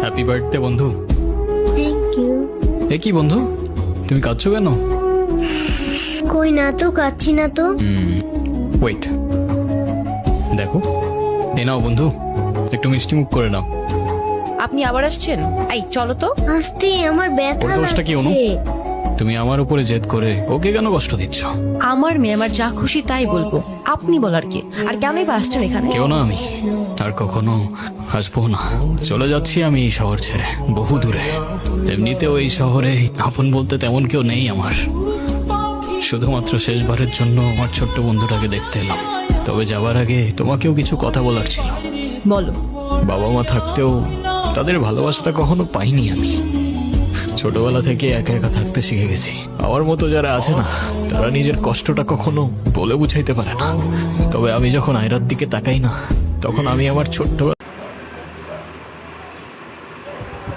Happy birthday বন্ধু। Thank you. এ কি বন্ধু, তুমি কাঁদছো কেন? কই না তো, কাচ্ছি না তো। ওয়েট, দেখো, এ নাও বন্ধু, একটু মিষ্টি মুখ করে নাও। আপনি আবার আসছেন? এই চলো তো। আস্তে, আমার ব্যথা ওর দোষটা কি অনু? লাগছে। তুমি আমার উপরে জেদ করে ওকে কেন কষ্ট দিচ্ছ? আমার মেয়ে আমার যা খুশি তাই বলবো, আপনি বলার কি? আর কেনই বা আসছেন এখানে? কেউ না, আমি আর কখনো আসবো না। চলে যাচ্ছি আমি এই শহর ছেড়ে, বহু দূরে। এমনিতেও এই শহরে আপন বলতে তেমন কেউ নেই আমার। শুধুমাত্র শেষবারের জন্য আমার ছোট্ট বন্ধুটাকে দেখতে এলাম। তবে যাবার আগে তোমাকেও কিছু কথা বলার ছিল। বলো। বাবা মা থাকতেও তাদের ভালোবাসাটা কখনো পাইনি আমি। ছোটবেলা থেকে একা একা থাকতে শিখে গেছি। আমার মতো যারা আছে না, তারা নিজের কষ্টটা কখনো বলে বুঝাইতে পারে না। তবে আমি যখন আয়রার দিকে তাকাই না, তখন আমি আমার ছোট্ট